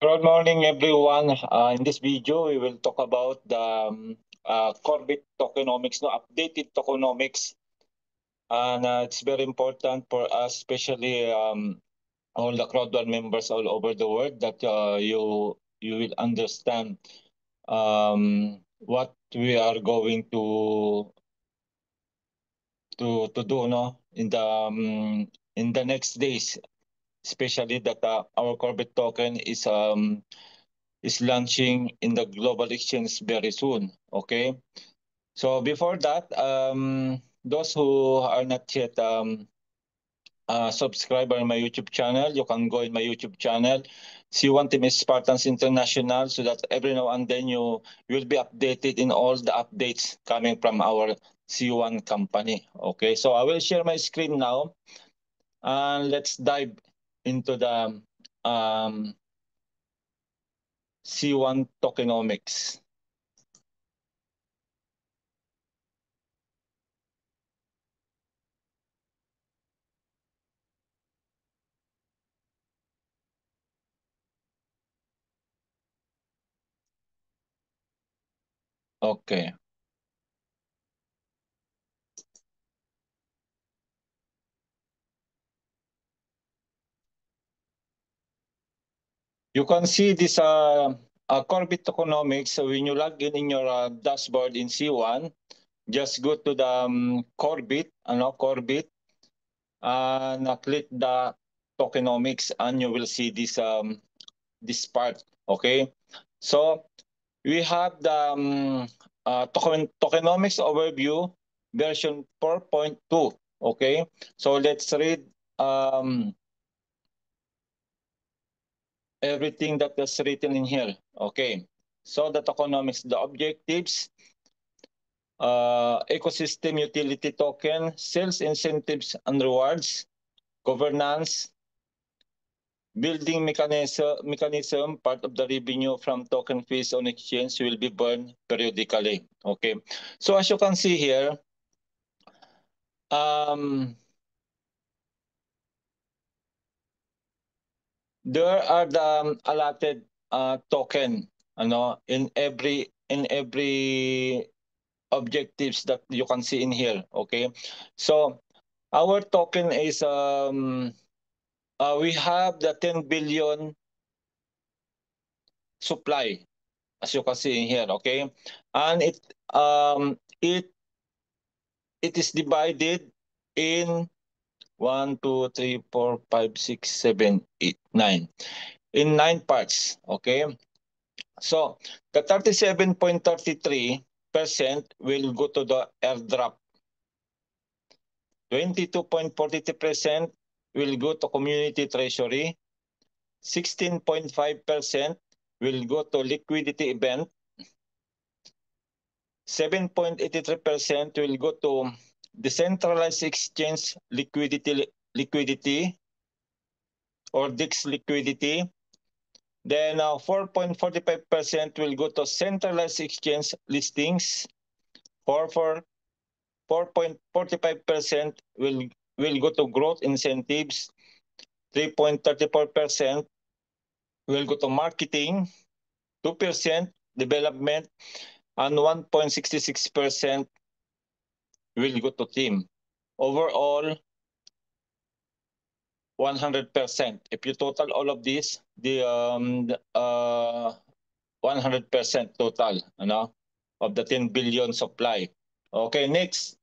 Good morning, everyone. In this video, we will talk about the Corbett tokenomics, no updated tokenomics, and it's very important for us, especially all the CrowdOne members all over the world, that you will understand what we are going to do, no, in the next days, especially that our Corbett token is launching in the global exchange very soon. Okay. So before that, those who are not yet subscriber on my YouTube channel, you can go in my YouTube channel, C1 Team Spartans International, so that every now and then you will be updated in all the updates coming from our C1 company. Okay, so I will share my screen now, and let's dive into the C1 tokenomics. Okay. You can see this Corbett tokenomics. So when you log in your dashboard in C1, just go to the Corbett, Corbett, and click the tokenomics, and you will see this part. Okay, so we have the tokenomics overview version 4.2. Okay, so let's read everything that is written in here. Okay, so the tokenomics, the objectives, ecosystem utility token, sales incentives and rewards, governance, building mechanism, part of the revenue from token fees on exchange will be burned periodically. Okay, so as you can see here, there are the allotted token, in every objectives that you can see in here. Okay, so our token is we have the 10 billion supply, as you can see in here. Okay, and it is divided in 1, 2, 3, 4, 5, 6, 7, 8, 9 in 9 parts. Okay, so the 37.33% will go to the airdrop. 22.43% will go to community treasury. 16.5% will go to liquidity event. 7.83% will go to decentralized exchange liquidity or DEX liquidity. Then 4.45% will go to centralized exchange listings. 4.45% will go to growth incentives. 3.34% will go to marketing. 2% development, and 1.66% will go to team. Overall, 100%. If you total all of this, the 100% total, of the 10 billion supply. Okay, next.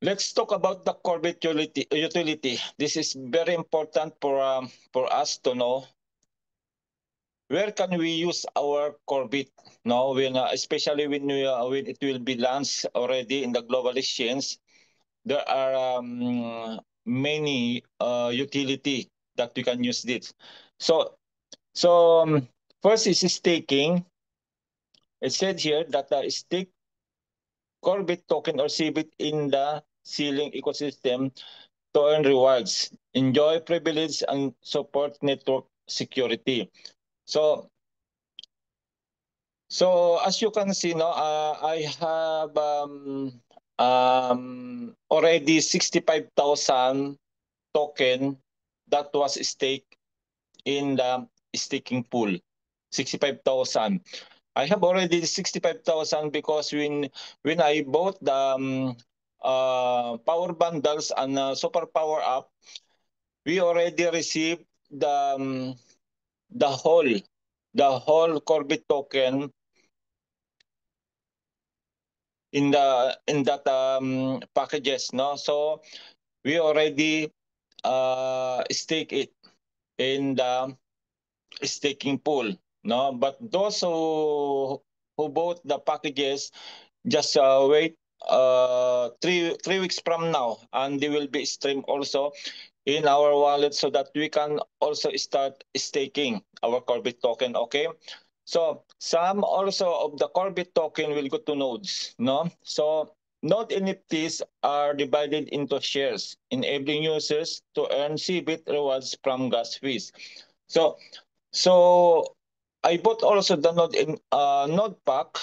Let's talk about the Corbett utility. This is very important for us to know. Where can we use our Corbett? No, especially when it will be launched already in the global exchange, there are many utility that we can use this. So first is staking. It said here that stake Corbett token or CBIT in the ceiling ecosystem to earn rewards, enjoy privilege, and support network security. So as you can see, no, I have already 65,000 token that was staked in the staking pool. 65,000. I have already 65,000 because when I bought the power bundles and super power up, we already received the whole Corbit token in that packages, no. So we already stake it in the staking pool, no. But those who bought the packages, just wait 3 weeks from now, and they will be streamed also in our wallet so that we can also start staking our Corbit token. Okay, so some also of the Corbit token will go to nodes, no. So node NFTs are divided into shares, enabling users to earn CBIT rewards from gas fees. So I bought also the node pack,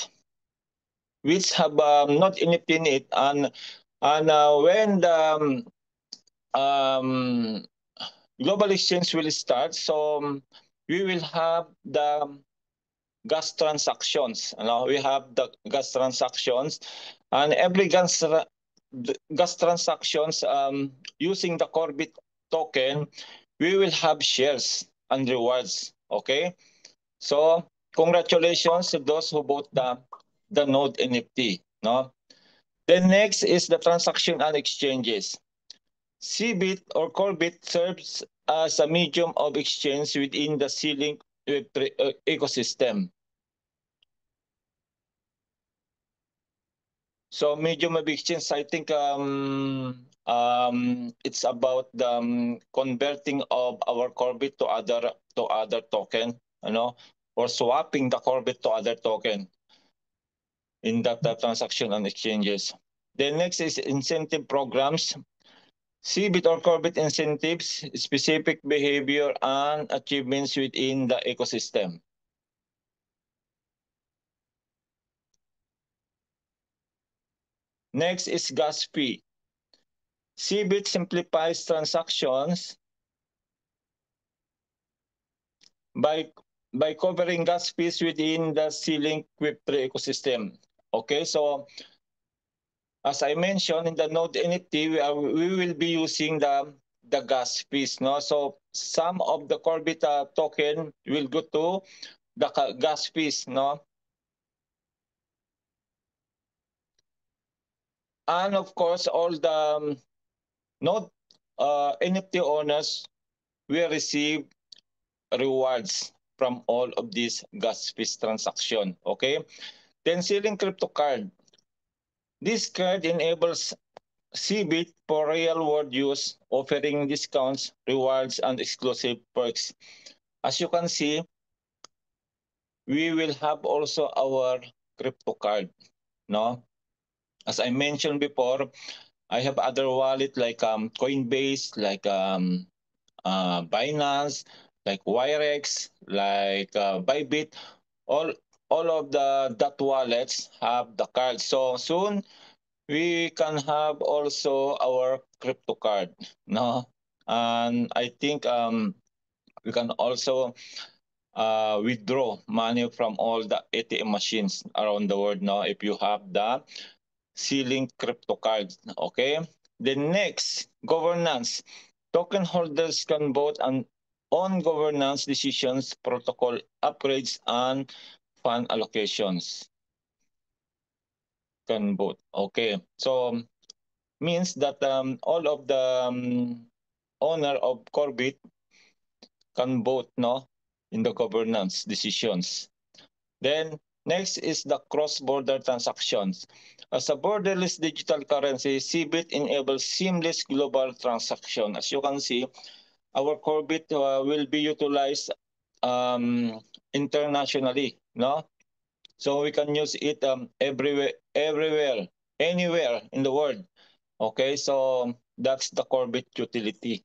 which have not NFT in it, and when the um, global exchange will start, so we will have the gas transactions. We have the gas transactions, and every gas transactions using the Corbit token, we will have shares and rewards. Okay, so congratulations to those who bought the node NFT. No. Then next is the transaction and exchanges. Cbit or Corbit serves as a medium of exchange within the C-Link Web3 ecosystem. So medium of exchange, I think it's about the converting of our Corbit to other token, or swapping the Corbit to other token in that transaction and exchanges. The next is incentive programs. Cbit or Corbit incentives specific behavior and achievements within the ecosystem. Next is gas fee. Cbit simplifies transactions by covering gas fees within the C-Link Web3 ecosystem. Okay, so as I mentioned in the node NFT, we will be using the gas fees, no. So some of the Corbit token will go to the gas fees, no. And of course, all the node NFT owners will receive rewards from all of these gas fees transaction. Okay. Then selling crypto card. This card enables Cbit for real-world use, offering discounts, rewards, and exclusive perks. As you can see, we will have also our crypto card. No, as I mentioned before, I have other wallet like Coinbase, like Binance, like Wirex, like Bybit. All all of the that wallets have the card. So soon we can have also our crypto card, no? And I think we can also withdraw money from all the ATM machines around the world now if you have the C-Link crypto cards. Okay. The next, governance. Token holders can vote on governance decisions, protocol upgrades, and fund allocations. Can vote. Okay. So means that all of the owner of Corbit can vote, no, in the governance decisions. Then next is the cross-border transactions. As a borderless digital currency, Cbit enables seamless global transaction. As you can see, our Corbit will be utilized internationally, no? So we can use it everywhere, anywhere in the world. Okay, so that's the Corbit utility.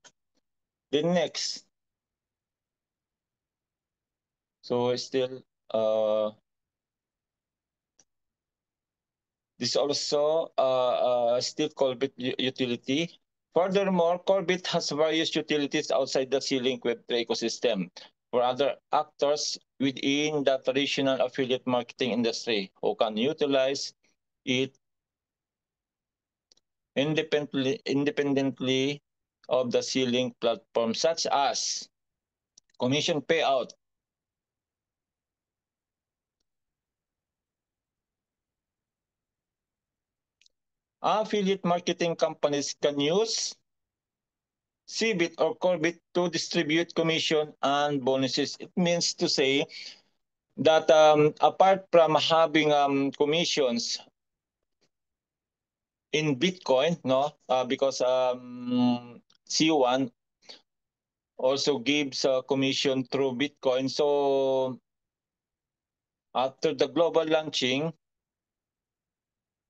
The next, so still This also still Corbit utility. Furthermore, Corbit has various utilities outside the C-Link Web3 ecosystem for other actors within the traditional affiliate marketing industry who can utilize it independently of the C-Link platform, such as commission payout, affiliate marketing companies can use Cbit or Corbit to distribute commission and bonuses. It means to say that apart from having commissions in Bitcoin, no, because C1 also gives a commission through Bitcoin. So after the global launching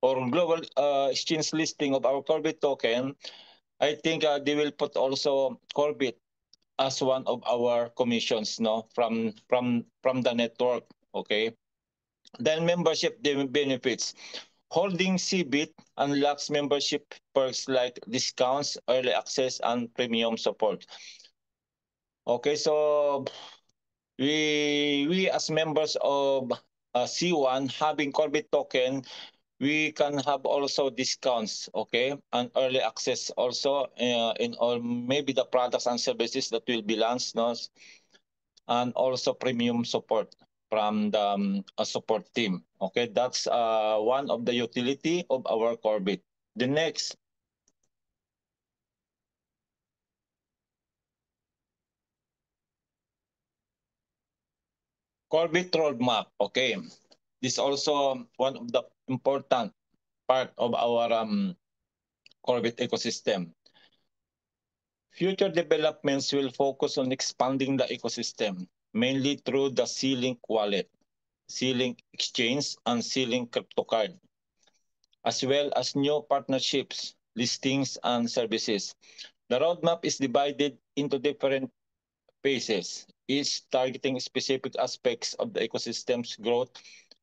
or global exchange listing of our Corbit token, I think they will put also Corbit as one of our commissions, no, from the network. Okay. Then membership benefits. Holding CBIT unlocks membership perks like discounts, early access, and premium support. Okay, so we as members of C1 having Corbit token, we can have also discounts, okay, and early access also in all maybe the products and services that will be launched, no, and also premium support from the support team. Okay, that's one of the utility of our Corbit. The next, Corbit roadmap. Okay, this is also one of the important part of our Corbit ecosystem. Future developments will focus on expanding the ecosystem, mainly through the C-Link wallet, C-Link exchange, and C-Link crypto card, as well as new partnerships, listings, and services. The roadmap is divided into different phases, each targeting specific aspects of the ecosystem's growth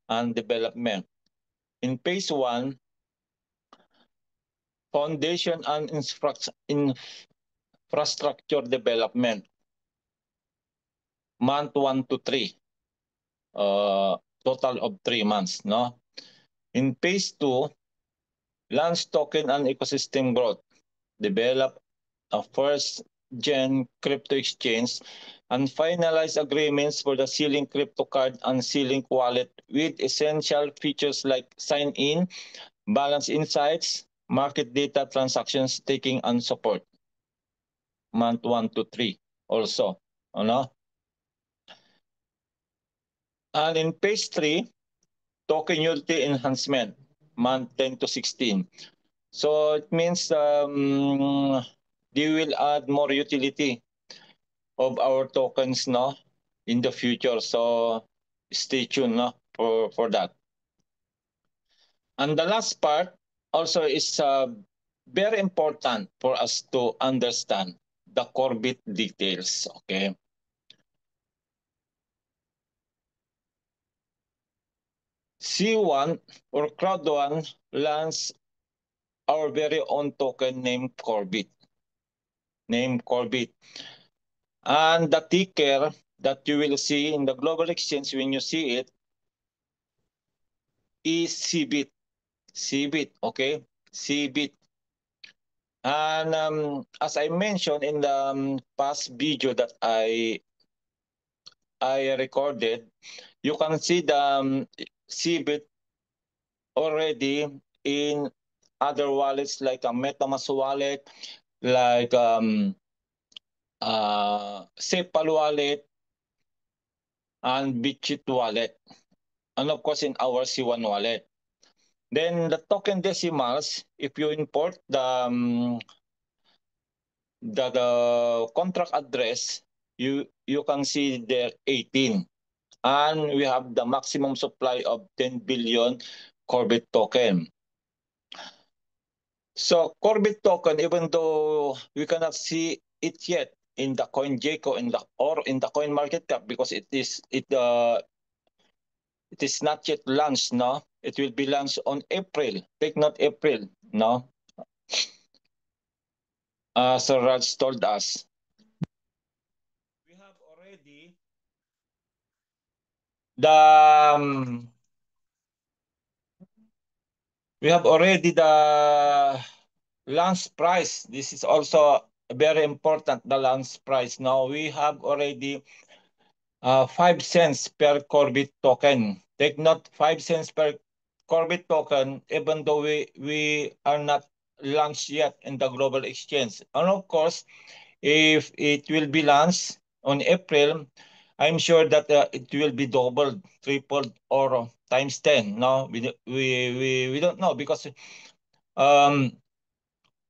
and development. In phase one, foundation and infrastructure development, month 1 to 3, total of 3 months. No? In phase two, launch token and ecosystem growth, develop a first-gen crypto exchange, and finalize agreements for the C-Link crypto card and C-Link wallet with essential features like sign-in, balance insights, market data, transactions, staking, and support. Month 1 to 3 also. Ano? And in phase 3, token utility enhancement, month 10 to 16. So it means they will add more utility of our tokens, no, in the future. So stay tuned, no, for that. And the last part also is very important for us to understand the Corbit details. Okay. C1 or Crowd1 lands our very own token named Corbit. And the ticker that you will see in the global exchange when you see it is CBIT. CBIT, okay? CBIT. And as I mentioned in the past video that I recorded, you can see the CBIT already in other wallets like a MetaMask wallet, like SafePal wallet, and Bitchit wallet, and of course in our C1 wallet. Then the token decimals, if you import the contract address, you can see there 18. And we have the maximum supply of 10 billion Corbit token. So Corbit token, even though we cannot see it yet in the CoinGecko or in the Coin Market Cap because it is not yet launched, no? It will be launched on April. Take note, April, no? Sir Raj told us. We have already the we have already the launch price. This is also very important, the launch price. Now we have already 5 cents per Corbit token. Take note, 5 cents per Corbit token, even though we are not launched yet in the global exchange. And of course, if it will be launched on April, I'm sure that it will be doubled, tripled, or times 10. No, we don't know because um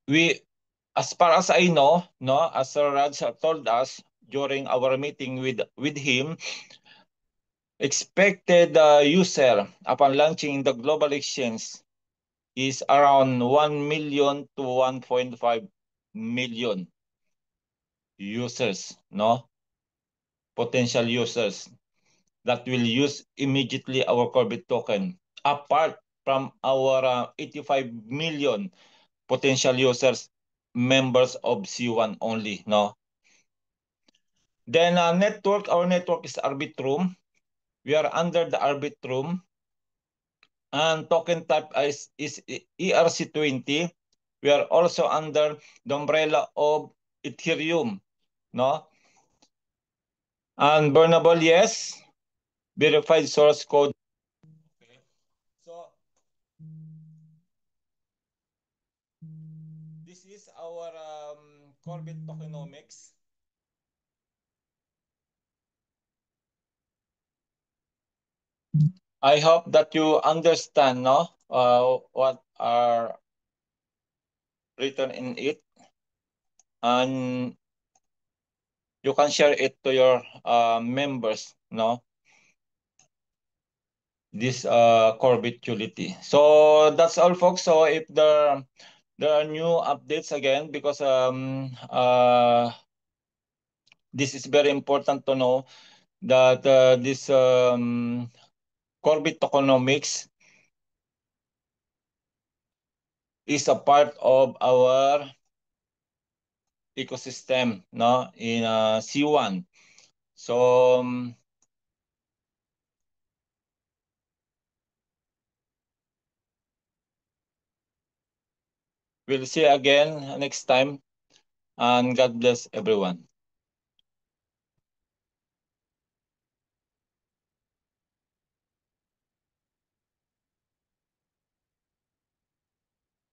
we as far as I know, no, as Sir Raj told us during our meeting with him, expected user upon launching the global exchange is around 1 million to 1.5 million users, no? Potential users that will use immediately our Corbit token, apart from our 85 million potential users, members of C1 only, no? Then our network is Arbitrum. We are under the Arbitrum, and token type is ERC20. We are also under the umbrella of Ethereum, no? And burnable, yes. Verified source code. Okay. So this is our Corbit tokenomics. I hope that you understand, no? What are written in it, and you can share it to your members, no? This Corbit utility. So that's all, folks. So if there are new updates again, because this is very important to know that this Corbit tokenomics is a part of our ecosystem, no, in C1. So we'll see again next time, and God bless everyone.